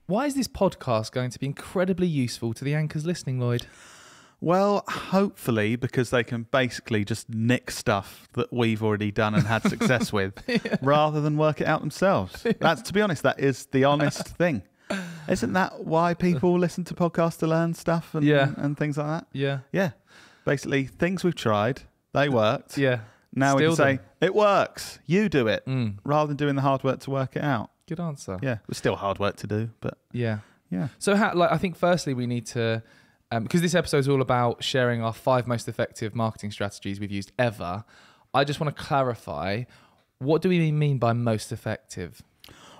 Why is this podcast going to be incredibly useful to the anchors listening, Lloyd? Well, hopefully, because they can basically just nick stuff that we've already done and had success with, rather than work it out themselves. That's, to be honest, that is the honest thing. Isn't that why people listen to podcasts to learn stuff and things like that? Yeah. Yeah. Basically, things we've tried, they worked. Yeah. Now we can say, it works. You do it, rather than doing the hard work to work it out. Good answer. Yeah. It's still hard work to do, but yeah. So I think firstly we need to, because this episode is all about sharing our 5 most effective marketing strategies we've used ever. I just want to clarify, what do we mean by most effective?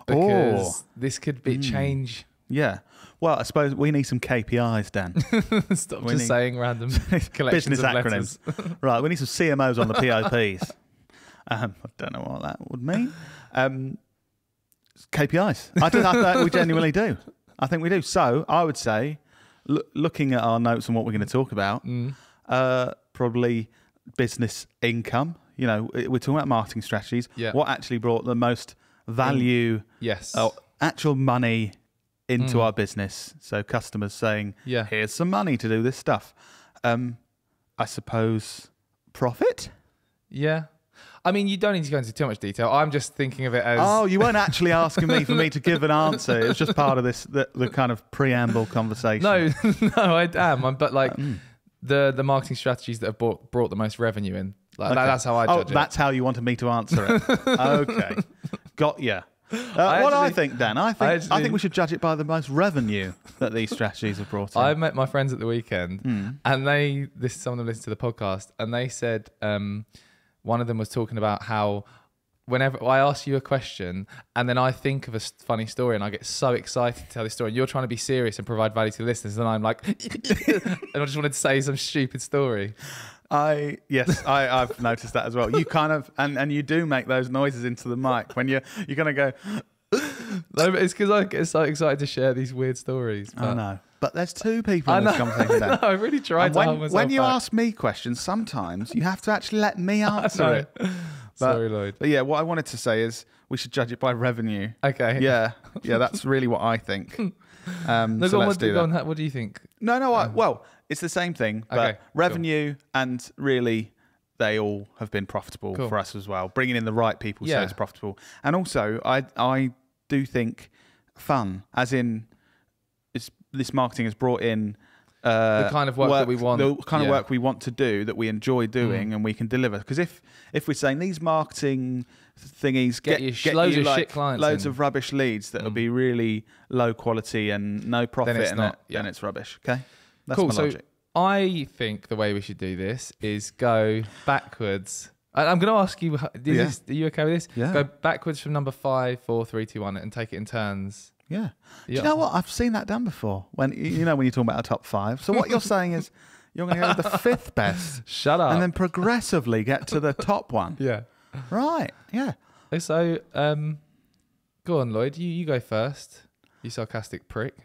Because this could be change. Yeah. Well, I suppose we need some KPIs, Dan. Stop just saying random collections business of acronyms. Right, we need some CMOs on the POPs. I don't know what that would mean. KPIs. I think we genuinely do. I think we do. So I would say, looking at our notes and what we're going to talk about, probably business income. You know, we're talking about marketing strategies. Yeah. What actually brought the most value, actual money into our business. So customers saying, here's some money to do this stuff. I suppose profit? Yeah. I mean, you don't need to go into too much detail. I'm just thinking of it as... Oh, you weren't actually asking me for me to give an answer. It was just part of this, the kind of preamble conversation. No, I am. But like the marketing strategies that have brought the most reveue in. Like, that's how I judge it. That's how you wanted me to answer it. Okay. Got ya. What I think, Dan, I think we should judge it by the most revenue that these strategies have brought in. I met my friends at the weekend, and some of them listened to the podcast, and they said one of them was talking about how whenever I ask you a question and then I think of a funny story and I get so excited to tell this story, and you're trying to be serious and provide value to the listeners, and I'm like, and I just wanted to say some stupid story. I've noticed that as well. You kind of and you do make those noises into the mic when you're gonna go. No, but it's because I get so excited to share these weird stories. I know, but there's 2 people in this conversation. I know, I really tried to hold myself when you back. ask me questions, sometimes you have to actually let me answer it. Sorry, Lloyd. But yeah, what I wanted to say is we should judge it by revenue. Okay. Yeah, that's really what I think. Let's do that. What do you think? No. Well, it's the same thing, but revenue and really they all have been profitable for us as well. Bringing in the right people so it's profitable. And also, I do think fun, as in this marketing has brought in the kind of work that we want. The kind of work we want to do, that we enjoy doing and we can deliver. Because if we're saying these marketing thingies get you loads of like shit clients, loads of rubbish leads that will be really low quality and no profit in it, then it's rubbish. Okay, that's my logic. So I think the way we should do this is go backwards. I'm going to ask you, are you okay with this? Yeah. Go backwards from number 5, 4, 3, 2, 1 and take it in turns. Yeah. Do you know what? I've seen that done before. When you're talking about a top 5. So what you're saying is you're going to go with the 5th best. Shut up. And then progressively get to the top one. Yeah. Right. Yeah. So, go on, Lloyd. You go first. You sarcastic prick.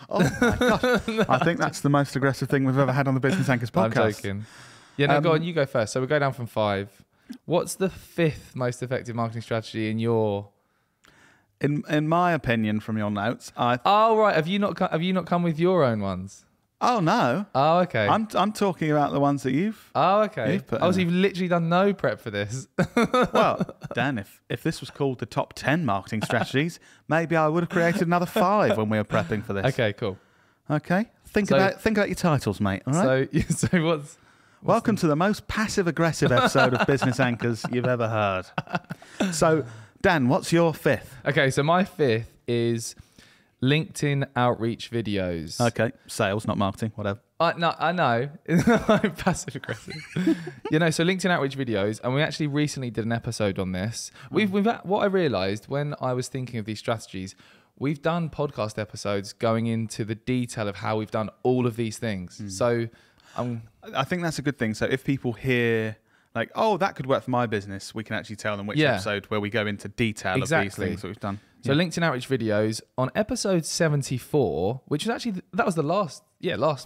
Oh my gosh. I think that's the most aggressive thing we've ever had on the Business Anchors podcast. I'm joking. Yeah, no, go on. You go first. So we go down from 5. What's the 5th most effective marketing strategy in your... In my opinion, from your notes, Oh right, have you not come with your own ones? Oh no. Oh okay. I'm talking about the ones that you've. Oh okay. Put so you've literally done no prep for this. Well, Dan, if this was called the top 10 marketing strategies, maybe I would have created another 5 when we were prepping for this. Okay, cool. Okay, think about your titles, mate. All right. So what's welcome to the most passive aggressive episode of Business Anchors you've ever heard. So. Dan, what's your 5th? Okay, so my 5th is LinkedIn outreach videos. Okay, sales, not marketing, whatever. I know. I'm passive aggressive. So LinkedIn outreach videos, and we actually recently did an episode on this. What I realised when I was thinking of these strategies, we've done podcast episodes going into the detail of how we've done all of these things. So I think that's a good thing. So if people hear... like, oh, that could work for my business, we can actually tell them which episode where we go into detail of these things that we've done. So LinkedIn outreach videos on episode 74, which was actually, that was the last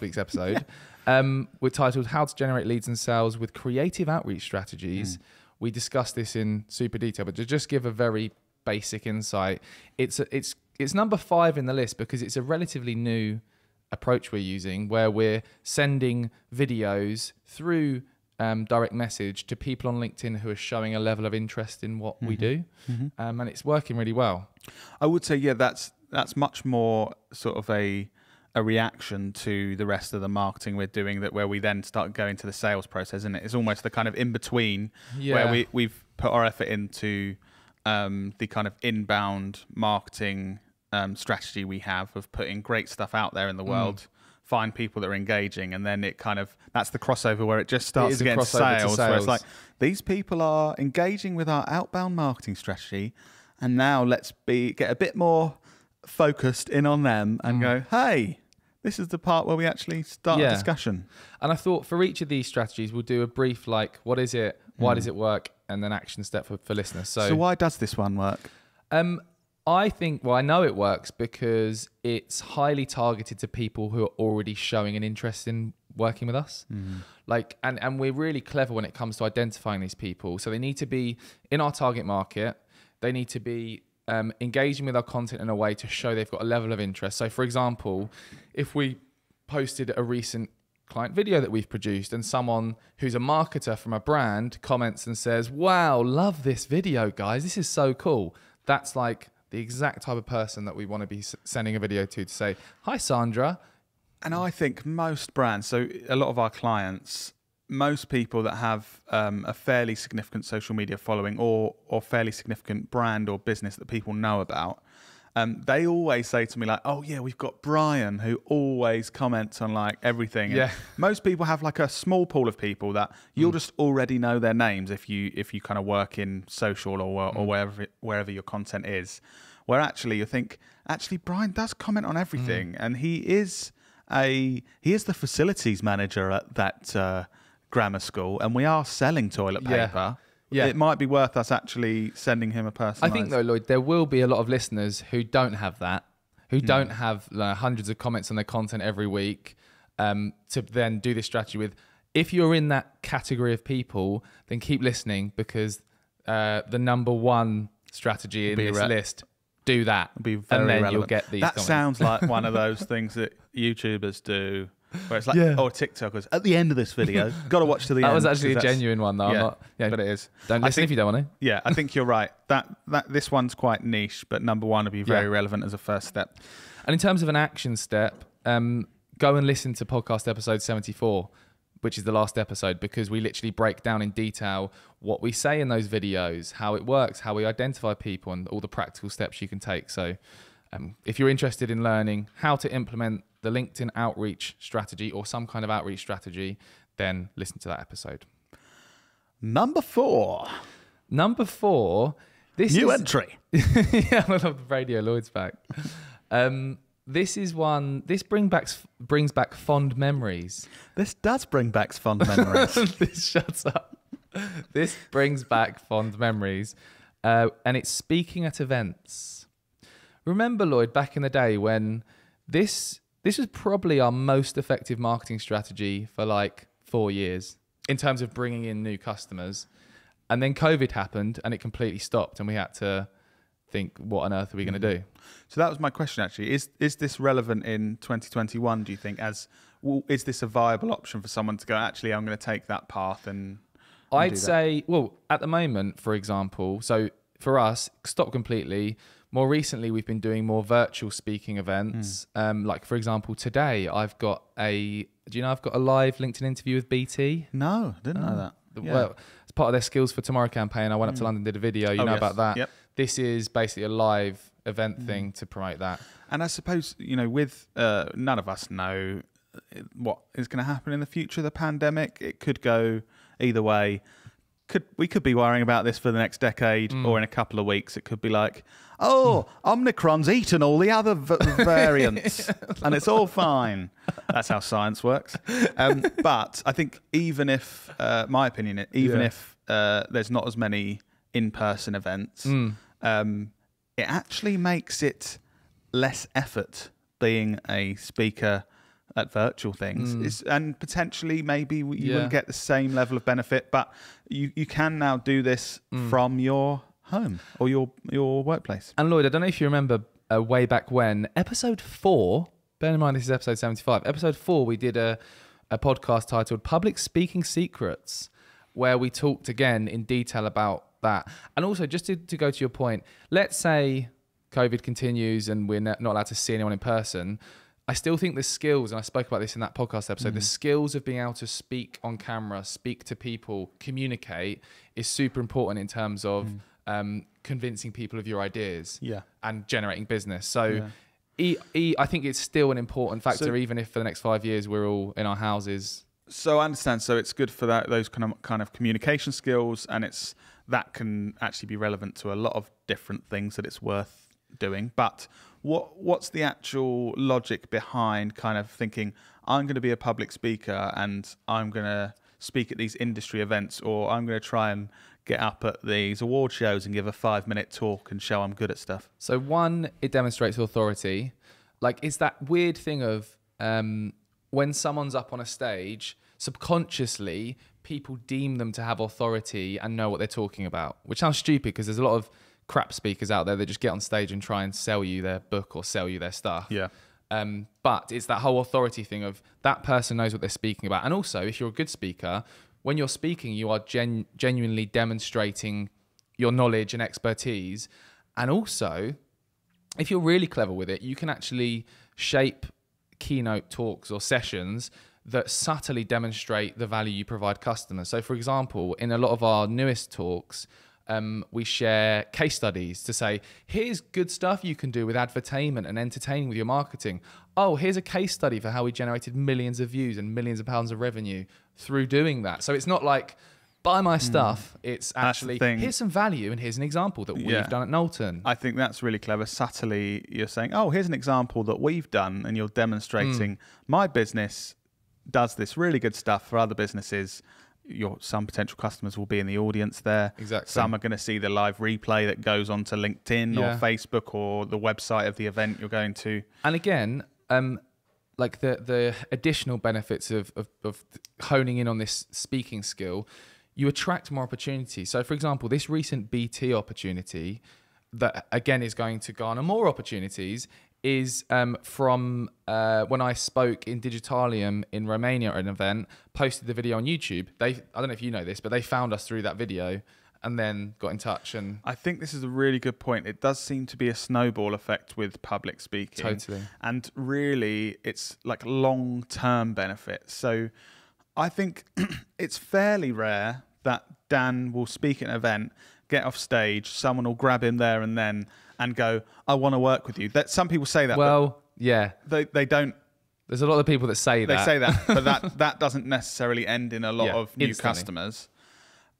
week's episode. We're titled How to Generate Leads and Sales with Creative Outreach Strategies. We discussed this in super detail, but to just give a very basic insight, it's it's number 5 in the list because it's a relatively new approach we're using, where we're sending videos through direct message to people on LinkedIn who are showing a level of interest in what we do, and it's working really well. I would say, that's much more sort of a reaction to the rest of the marketing we're doing, that where we then start going to the sales process, and it's almost the kind of in between where we've put our effort into the kind of inbound marketing strategy we have of putting great stuff out there in the world. Find people that are engaging, and then it kind of, that's the crossover where it just starts to get into sales, where it's like, these people are engaging with our outbound marketing strategy, and now let's get a bit more focused in on them and go, hey, this is the part where we actually start a discussion. And I thought for each of these strategies, we'll do a brief, like, what is it? Why does it work? And then action step for listeners. So why does this one work? I think, I know it works because it's highly targeted to people who are already showing an interest in working with us. Like, and we're really clever when it comes to identifying these people. So they need to be in our target market. They need to be engaging with our content in a way to show they've got a level of interest. So for example, if we posted a recent client video that we've produced and someone who's a marketer from a brand comments and says, wow, love this video, guys. This is so cool. That's like the exact type of person that we want to be sending a video to say, hi, Sandra. And I think most brands, so a lot of our clients, most people that have a fairly significant social media following or fairly significant brand or business that people know about, they always say to me like, oh yeah, we've got Brian who always comments on like everything. And most people have like a small pool of people that you'll just already know their names if you kind of work in social or wherever your content is, where actually you think, actually Brian does comment on everything, and he is the facilities manager at that grammar school, and we are selling toilet paper. It might be worth us actually sending him a personalised... I think though, Lloyd, there will be a lot of listeners who don't have that, who don't have hundreds of comments on their content every week to then do this strategy with. If you're in that category of people, then keep listening, because the number 1 strategy in this list, do that. It'll be very and then relevant. You'll get these comments. Sounds like one of those things that YouTubers do, where it's like, or TikTokers, at the end of this video, got to watch to the end. That was actually a genuine one, though. But it is. Don't listen if you don't want to. Yeah, I think you're right. That this one's quite niche, but number 1 would be very relevant as a first step. And in terms of an action step, go and listen to podcast episode 74, which is the last episode, because we literally break down in detail what we say in those videos, how it works, how we identify people, and all the practical steps you can take. So if you're interested in learning how to implement the LinkedIn outreach strategy or some kind of outreach strategy, then listen to that episode. Number 4. This New entry. Yeah, I love the radio. Lloyd's back. This is one. This brings back fond memories. This does bring back fond memories. This shuts up. This brings back fond memories, and it's speaking at events. Remember, Lloyd, back in the day when this was probably our most effective marketing strategy for like 4 years in terms of bringing in new customers, and then COVID happened and it completely stopped, and we had to think, what on earth are we going to do? So that was my question, actually. Is this relevant in 2021, do you think? Is this a viable option for someone to go, actually, I'm going to take that path and I'd say, well, at the moment, for example, so for us, stop completely. More recently, we've been doing more virtual speaking events. Like, for example, today, I've got a live LinkedIn interview with BT? No, didn't know that. Well, as part of their Skills for Tomorrow campaign, I went up to London, did a video. You know about that? Yep. This is basically a live event thing to promote that. And I suppose, with none of us know what is going to happen in the future of the pandemic. It could go either way. We could be worrying about this for the next decade, or in a couple of weeks, it could be like, Omicron's eaten all the other variants and it's all fine. That's how science works. But I think even if, my opinion, if there's not as many in-person events, it actually makes it less effort being a speaker at virtual things, and potentially maybe you wouldn't get the same level of benefit, but you can now do this from your home or your workplace. And Lloyd, I don't know if you remember way back when, episode 4, bear in mind this is episode 75, episode 4, we did a podcast titled Public Speaking Secrets, where we talked again in detail about that. And also, just to go to your point, let's say COVID continues and we're not allowed to see anyone in person. I still think the skills, and I spoke about this in that podcast episode, the skills of being able to speak on camera, speak to people, communicate is super important in terms of convincing people of your ideas and generating business. So I think it's still an important factor, even if for the next 5 years we're all in our houses. So I understand. So it's good for those kind of communication skills, and that can actually be relevant to a lot of different things that it's worth doing. But what's the actual logic behind kind of thinking, I'm going to be a public speaker and I'm going to speak at these industry events, or I'm going to try and get up at these award shows and give a 5-minute talk and show I'm good at stuff? So one, it demonstrates authority. Like, it's that weird thing of when someone's up on a stage, subconsciously people deem them to have authority and know what they're talking about, which sounds stupid because there's a lot of crap speakers out there that just get on stage and try and sell you their book or sell you their stuff. Yeah. But it's that whole authority thing of that person knows what they're speaking about. And also, if you're a good speaker, when you're speaking, you are genuinely demonstrating your knowledge and expertise. And also, if you're really clever with it, you can actually shape keynote talks or sessions that subtly demonstrate the value you provide customers. So for example, in a lot of our newest talks, we share case studies to say, here's good stuff you can do with advertainment and entertaining with your marketing. Oh, here's a case study for how we generated millions of views and millions of pounds of revenue through doing that. So it's not like, buy my stuff. It's actually, here's some value and here's an example that we've done at Knowlton. I think that's really clever. Subtly, you're saying, oh, here's an example that we've done, and you're demonstrating my business does this really good stuff for other businesses. Some potential customers will be in the audience there. Exactly. Some are going to see the live replay that goes onto LinkedIn or Facebook or the website of the event you're going to. And again, like the additional benefits of honing in on this speaking skill, you attract more opportunities. So for example, this recent BT opportunity that again is going to garner more opportunities is from when I spoke in Digitalium in Romania at an event, posted the video on YouTube. I don't know if you know this, but they found us through that video and then got in touch. And I think this is a really good point. It does seem to be a snowball effect with public speaking. Totally. And really, it's like long-term benefits. So I think it's fairly rare that Dan will speak at an event, get off stage, someone will grab him there and then and go, I want to work with you. That some people say that. Well, yeah. They don't. There's a lot of people that say that. They say that, but that doesn't necessarily end in a lot of new customers.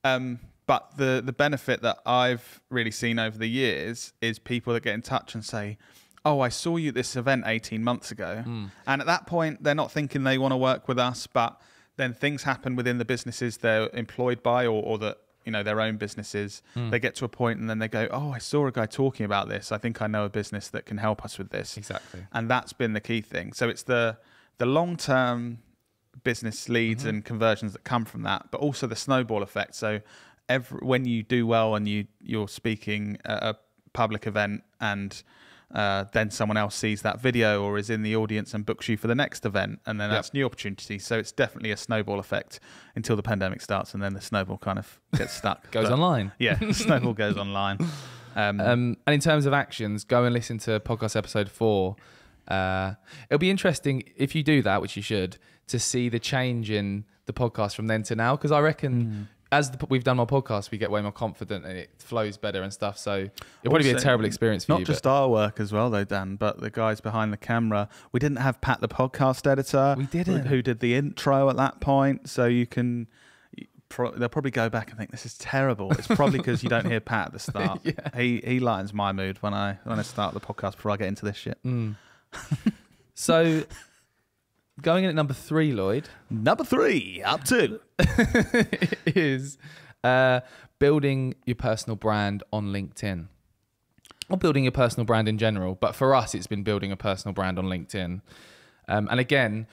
But the benefit that I've really seen over the years is people that get in touch and say, oh, I saw you at this event 18 months ago. And at that point, they're not thinking they want to work with us, but then things happen within the businesses they're employed by or that, their own businesses. They get to a point and then they go, oh, I saw a guy talking about this. I think I know a business that can help us with this. Exactly. And that's been the key thing. So it's the long-term business leads and conversions that come from that, but also the snowball effect. So when you do well and you're speaking at a public event and then someone else sees that video or is in the audience and books you for the next event, and then that's new opportunity. So it's definitely a snowball effect until the pandemic starts, and then the snowball kind of gets stuck. Goes online. Yeah, the snowball goes online. And in terms of actions, go and listen to podcast episode 4. It'll be interesting if you do that, which you should, to see the change in the podcast from then to now, because I reckon as we've done more podcasts, we get way more confident and it flows better and stuff. So it'll probably be a terrible experience for you. Not just our work as well, though, Dan, but the guys behind the camera. We didn't have Pat, the podcast editor. We didn't. Who did the intro at that point. So you can... They'll probably go back and think this is terrible. It's probably because you don't hear Pat at the start. He lightens my mood when I start the podcast before I get into this shit. So going in at number 3, Lloyd. Number 3, up to is building your personal brand on LinkedIn. Or building your personal brand in general, but for us, it's been building a personal brand on LinkedIn. And again,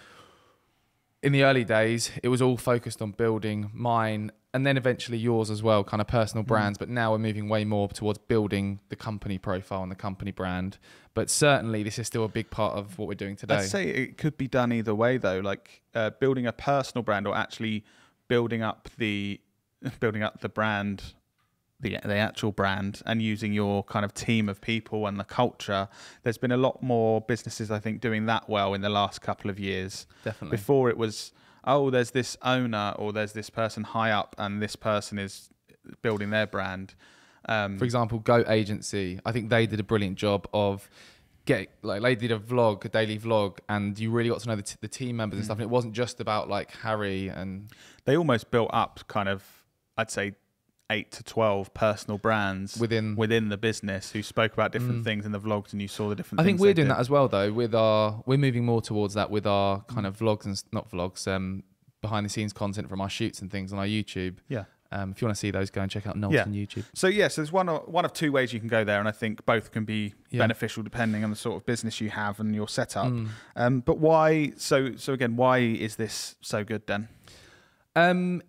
in the early days, it was all focused on building mine and then eventually yours as well, kind of personal brands. But now we're moving way more towards building the company profile and the company brand. But certainly this is still a big part of what we're doing today. I'd say it could be done either way though, like building a personal brand or actually building up the brand, the actual brand, and using your kind of team of people and the culture. There's been a lot more businesses, I think, doing that well in the last couple of years. Definitely. Before it was, oh, there's this owner or there's this person high up and this person is building their brand. For example, Goat Agency, I think they did a brilliant job of they did a daily vlog, and you really got to know the team members and stuff. And it wasn't just about like Harry, and they almost built up kind of, I'd say, 8 to 12 personal brands within the business who spoke about different things in the vlogs, and you saw the different things. I think we're doing that as well though we're moving more towards that with our kind of vlogs and not vlogs, behind the scenes content from our shoots and things on our YouTube. Yeah. If you want to see those, go and check out Knowlton YouTube. So yes, there's one of two ways you can go there, and I think both can be beneficial depending on the sort of business you have and your setup. But why? So again, why is this so good then?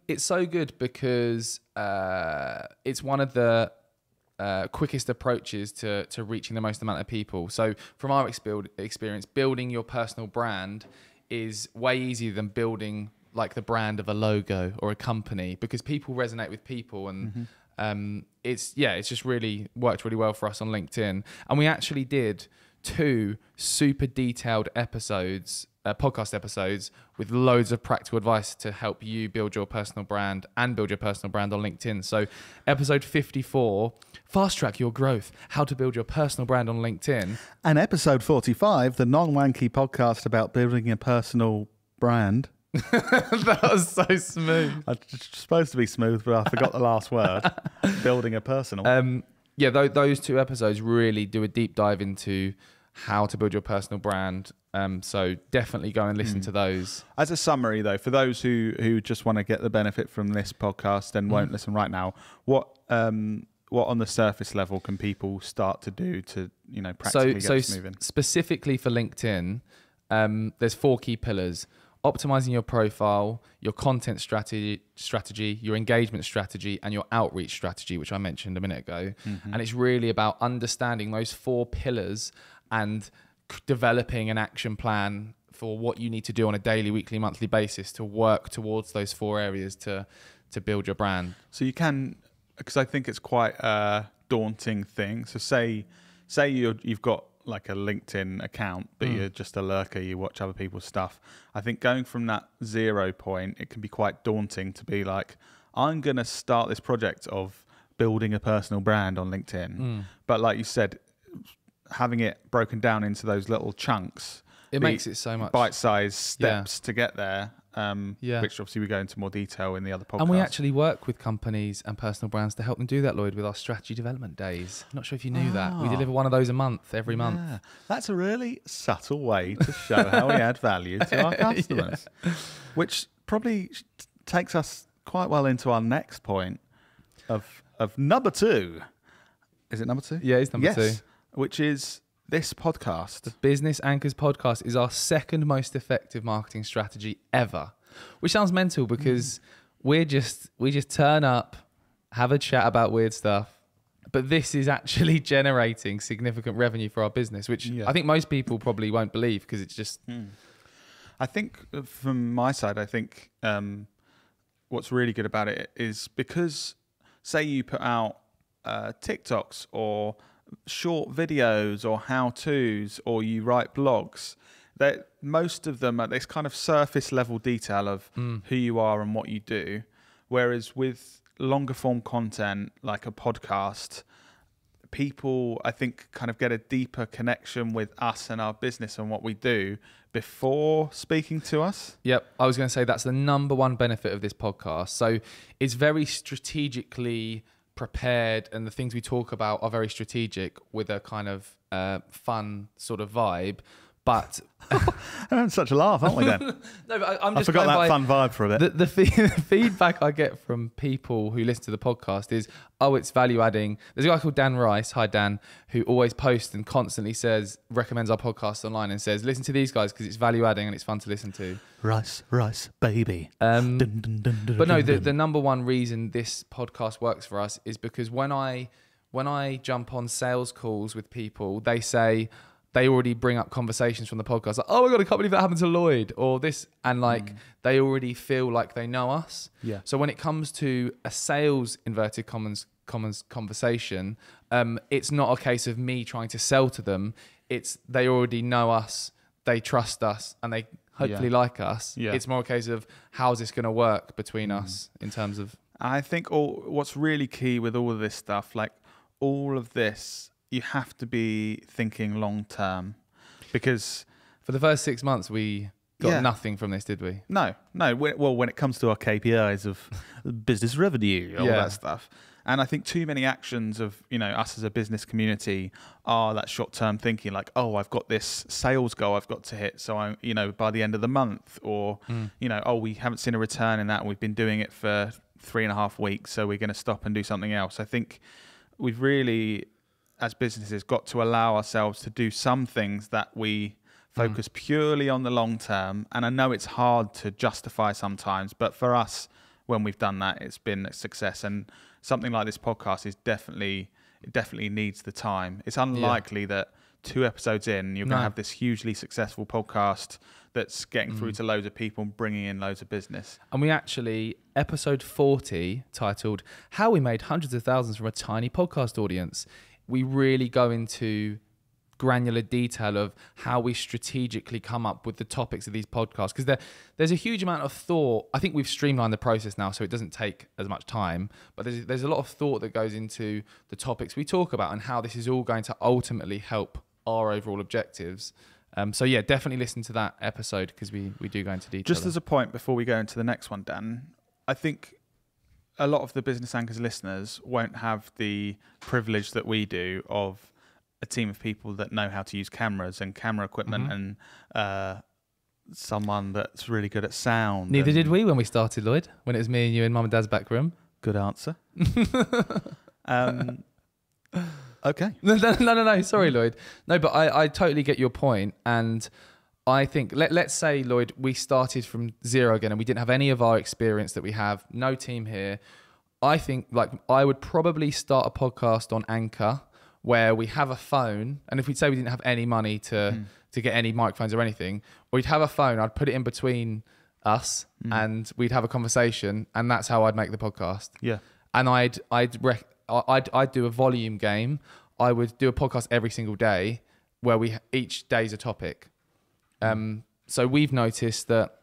It's so good because it's one of the quickest approaches to reaching the most amount of people. So from our experience, building your personal brand is way easier than building like the brand of a logo or a company, because people resonate with people, and it's just really worked really well for us on LinkedIn. And we actually did 2 super detailed episodes, podcast episodes, with loads of practical advice to help you build your personal brand and build your personal brand on LinkedIn. So episode 54, Fast Track Your Growth, How to Build Your Personal Brand on LinkedIn. And episode 45, the non-wanky podcast about building a personal brand. That was so smooth. It's supposed to be smooth, but I forgot the last word. Building a personal. Those 2 episodes really do a deep dive into how to build your personal brand. So definitely go and listen to those. As a summary, though, for those who just want to get the benefit from this podcast and won't listen right now, what on the surface level can people start to do to practically get this moving? Specifically for LinkedIn, there's 4 key pillars. Optimizing your profile, your content strategy, your engagement strategy, and your outreach strategy, which I mentioned a minute ago. And it's really about understanding those 4 pillars and developing an action plan for what you need to do on a daily, weekly, monthly basis to work towards those 4 areas to build your brand. So you can, because I think it's quite a daunting thing. So say you've got like a LinkedIn account, but you're just a lurker, you watch other people's stuff. I think going from that 0 point, it can be quite daunting to be like, I'm going to start this project of building a personal brand on LinkedIn. But like you said, having it broken down into those little chunks, it makes it so much bite-sized steps to get there. Which obviously we go into more detail in the other podcast. And we actually work with companies and personal brands to help them do that, Lloyd, with our strategy development days. Not sure if you knew that. We deliver one of those a month, every month. That's a really subtle way to show how we add value to our customers, which probably takes us quite well into our next point of number 2. Is it number 2? Yeah, it's number 2. Which is this podcast. The Business Anchors podcast is our second most effective marketing strategy ever, which sounds mental because we just turn up, have a chat about weird stuff, but this is actually generating significant revenue for our business, which I think most people probably won't believe because it's just... I think from my side, I think what's really good about it is because say you put out TikToks or short videos or how-tos, or you write blogs, that most of them are this kind of surface level detail of who you are and what you do, whereas with longer form content like a podcast, people I think kind of get a deeper connection with us and our business and what we do before speaking to us. Yep, I was going to say that's the number 1 benefit of this podcast. So it's very strategically prepared, and the things we talk about are very strategic with a kind of fun sort of vibe, But We're having such a laugh, aren't we then? no, but I'm just I forgot going that fun vibe for a bit. the feedback I get from people who listen to the podcast is, oh, it's value adding. There's a guy called Dan Rice, hi Dan, who always posts and constantly recommends our podcast online and says, listen to these guys because it's value adding and it's fun to listen to. Rice, baby. But no, the number one reason this podcast works for us is because when I jump on sales calls with people, they say they already bring up conversations from the podcast. Like, oh my God, I can't believe that happened to Lloyd or this. And like, they already feel like they know us. Yeah. So when it comes to a sales inverted commas conversation, it's not a case of me trying to sell to them. It's they already know us, they trust us, and they hopefully like us. Yeah. It's more a case of how's this going to work between us in terms of... I think what's really key with all of this stuff, like all of this, you have to be thinking long term, because for the first 6 months we got nothing from this, did we? No. Well, when it comes to our KPIs of business revenue, all that stuff. And I think too many actions of, us as a business community are that short-term thinking, like, oh, I've got this sales goal I've got to hit, so I'm, by the end of the month, or, oh, we haven't seen a return in that, and we've been doing it for 3.5 weeks, so we're going to stop and do something else. I think we've really, as businesses, got to allow ourselves to do some things that we focus purely on the long term. And I know it's hard to justify sometimes, but for us, when we've done that, it's been a success. And something like this podcast is definitely needs the time. It's unlikely that 2 episodes in, you're going to have this hugely successful podcast that's getting through to loads of people and bringing in loads of business. And we actually, episode 40, titled How We Made Hundreds of Thousands from a Tiny Podcast Audience, we really go into granular detail of how we strategically come up with the topics of these podcasts, because there's a huge amount of thought. I think we've streamlined the process now, so it doesn't take as much time, but there's a lot of thought that goes into the topics we talk about and how this is all going to ultimately help our overall objectives. So yeah, definitely listen to that episode because we do go into detail. Just as a point before we go into the next one, Dan, I think a lot of the Business Anchors listeners won't have the privilege that we do of a team of people that know how to use cameras and camera equipment and someone that's really good at sound. Neither did we when we started, Lloyd, when it was me and you in Mum and Dad's back room. Good answer. Okay. No. Sorry, Lloyd. No, but I totally get your point. And I think, let's say, Lloyd, we started from zero again and we didn't have any of our experience that we have, no team here. I think I would probably start a podcast on Anchor where we have a phone. And if we'd say we didn't have any money to get any microphones or anything, we'd have a phone, I'd put it in between us and we'd have a conversation, and that's how I'd make the podcast. Yeah. And I'd do a volume game. I would do a podcast every single day where each day's a topic. So we've noticed that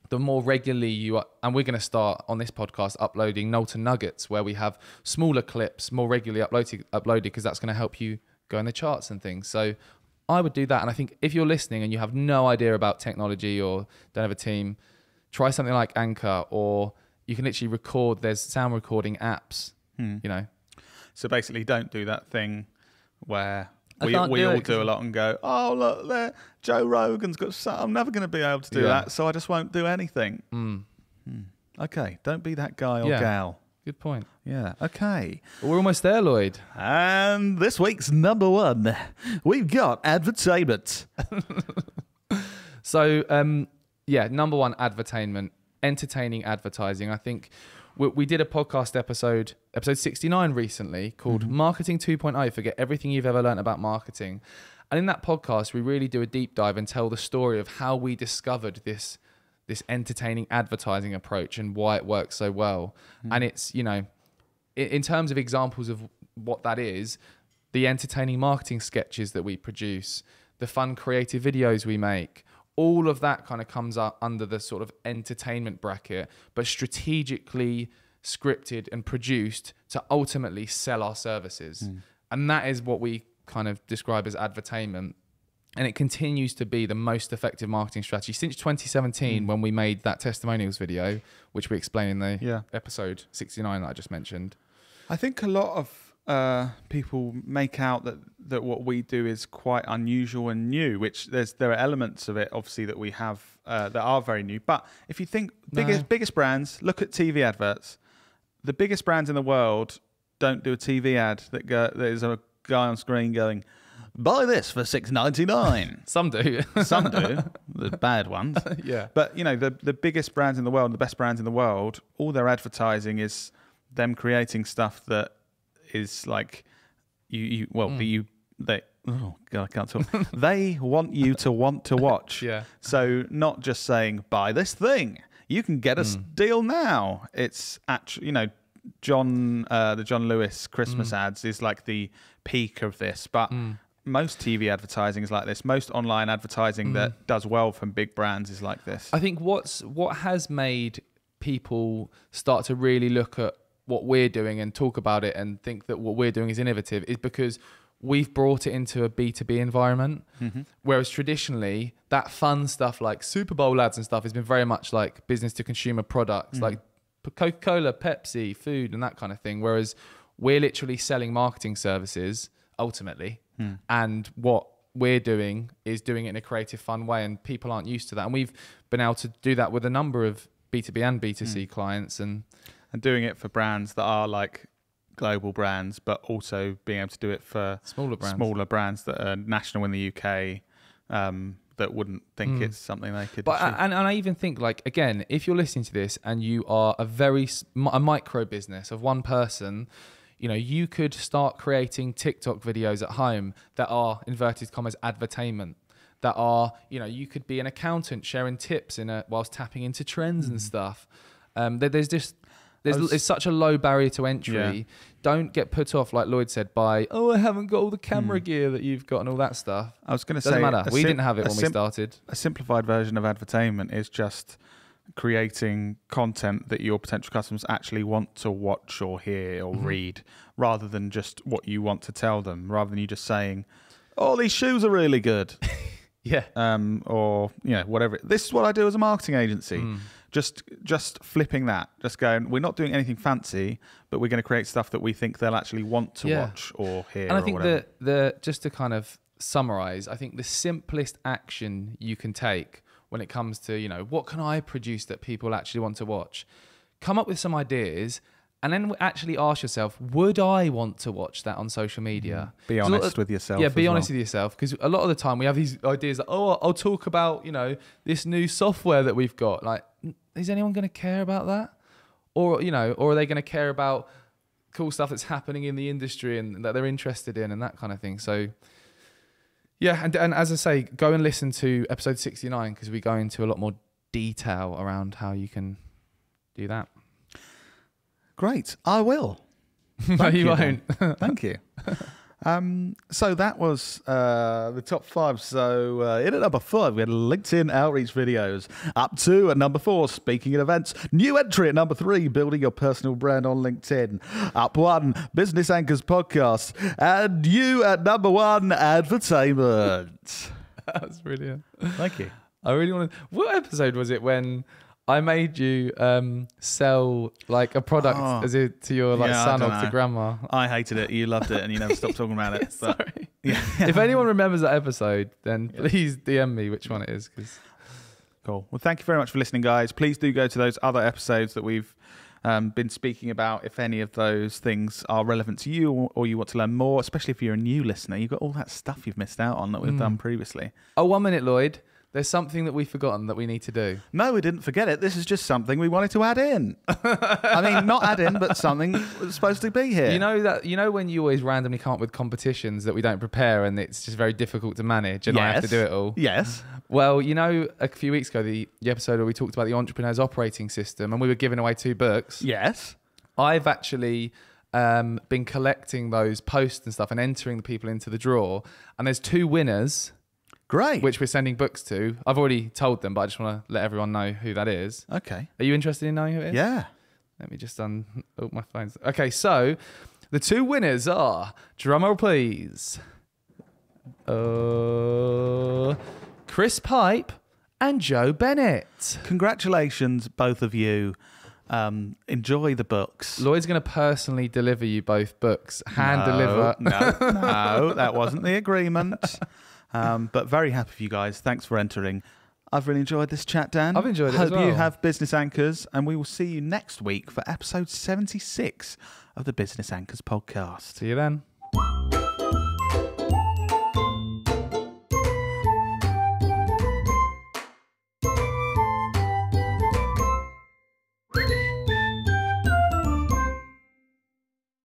the more regularly you are, and we're going to start on this podcast uploading Knowlton Nuggets, where we have smaller clips more regularly uploaded because that's going to help you go in the charts and things. So I would do that. And I think if you're listening and you have no idea about technology or don't have a team, try something like Anchor, or you can literally record. There's sound recording apps, So basically, don't do that thing where we can't all do it do a lot and go, oh, look, there, Joe Rogan's got something. I'm never going to be able to do that, so I just won't do anything. Okay, don't be that guy or gal. Good point. Yeah, okay. Well, we're almost there, Lloyd. And this week's number 1, we've got Advertainment. So, number 1, Advertainment, entertaining advertising. I think we did a podcast episode 69 recently called Marketing 2.0, Forget Everything You've Ever Learned About Marketing. And in that podcast, we really do a deep dive and tell the story of how we discovered this entertaining advertising approach and why it works so well. And it's, in terms of examples of what that is, the entertaining marketing sketches that we produce, the fun creative videos we make, all of that kind of comes up under the sort of entertainment bracket, but strategically scripted and produced to ultimately sell our services. And that is what we kind of describe as advertainment. And it continues to be the most effective marketing strategy since 2017 when we made that testimonials video, which we explain in the episode 69 that I just mentioned. I think a lot of people make out that what we do is quite unusual and new, which there are elements of it, obviously, that we have that are very new. But if you think biggest brands, look at TV adverts. The biggest brands in the world don't do a TV ad that is a guy on screen going, "Buy this for $6.99." Some do. Some do. The bad ones. Yeah. But, the biggest brands in the world, the best brands in the world, all their advertising is them creating stuff that is like oh God, I can't talk. They want you to want to watch. Yeah. So not just saying, "Buy this thing. You can get a deal now." It's actually, the John Lewis Christmas ads is like the peak of this, but most TV advertising is like this. Most online advertising that does well from big brands is like this. I think what has made people start to really look at what we're doing and talk about it and think that what we're doing is innovative is because we've brought it into a B2B environment. Whereas traditionally that fun stuff like Super Bowl ads and stuff has been very much like business to consumer products, like Coca-Cola, Pepsi, food and that kind of thing. Whereas we're literally selling marketing services ultimately. And what we're doing is doing it in a creative, fun way. And people aren't used to that. And we've been able to do that with a number of B2B and B2C clients and doing it for brands that are like global brands, but also being able to do it for smaller brands that are national in the UK, that wouldn't think it's something they could achieve. And I even think, like, again, if you're listening to this and you are a micro business of one person, you could start creating TikTok videos at home that are, inverted commas, advertainment. That are, you could be an accountant sharing tips whilst tapping into trends and stuff. There's such a low barrier to entry. Yeah. Don't get put off, like Lloyd said, by, I haven't got all the camera gear that you've got and all that stuff. I was going to say, doesn't matter. We didn't have it when we started. A simplified version of Advertainment is just creating content that your potential customers actually want to watch or hear or read, rather than just what you want to tell them, rather than you just saying, "Oh, these shoes are really good." Yeah. Or whatever. This is what I do as a marketing agency. Just flipping that. Just going, we're not doing anything fancy, but we're going to create stuff that we think they'll actually want to watch or hear. And I think whatever. the just to kind of summarize, I think the simplest action you can take when it comes to, what can I produce that people actually want to watch? Come up with some ideas and then actually ask yourself, would I want to watch that on social media? Be honest with yourself. Yeah, be honest with yourself. Because a lot of the time we have these ideas like, I'll talk about, this new software that we've got. Like, is anyone going to care about that? Or are they going to care about cool stuff that's happening in the industry and that they're interested in and that kind of thing? So, yeah, and as I say, go and listen to episode 69 because we go into a lot more detail around how you can do that. Great, I will. No, you won't. Thank you. So that was the top 5. So in at number 5, we had LinkedIn outreach videos. Up 2 at number 4, speaking at events. New entry at number 3, building your personal brand on LinkedIn. Up 1, Business Anchors podcast. And you at number 1, Advertainment. That was brilliant. Thank you. I really want to... What episode was it when I made you sell like a product to your son or to grandma? I hated it. You loved it, and you never stopped talking about it. Sorry. Yeah. If anyone remembers that episode, then please DM me which one it is. Cool. Well, thank you very much for listening, guys. Please do go to those other episodes that we've been speaking about. If any of those things are relevant to you, or you want to learn more, especially if you're a new listener, you've got all that stuff you've missed out on that we've done previously. Oh, 1 minute, Lloyd. There's something that we've forgotten that we need to do. No, we didn't forget it. This is just something we wanted to add in. I mean, not add in, but something was supposed to be here. You know when you always randomly come up with competitions that we don't prepare and it's just very difficult to manage and I have to do it all? Yes. Well, a few weeks ago, the episode where we talked about the entrepreneur's operating system and we were giving away 2 books. Yes. I've actually been collecting those posts and stuff and entering the people into the draw. And there's 2 winners. Great. Which we're sending books to. I've already told them, but I just want to let everyone know who that is. Okay. Are you interested in knowing who it is? Yeah. Let me just oh, my phone's... Okay, so the 2 winners are, drumroll please, Chris Pipe and Joe Bennett. Congratulations, both of you. Enjoy the books. Lloyd's going to personally deliver you both books. Deliver. No, that wasn't the agreement. But very happy for you guys. Thanks for entering. I've really enjoyed this chat, Dan. I've enjoyed it Hope as well. you have business anchors, and we will see you next week for episode 76 of the Business Anchors podcast. See you then.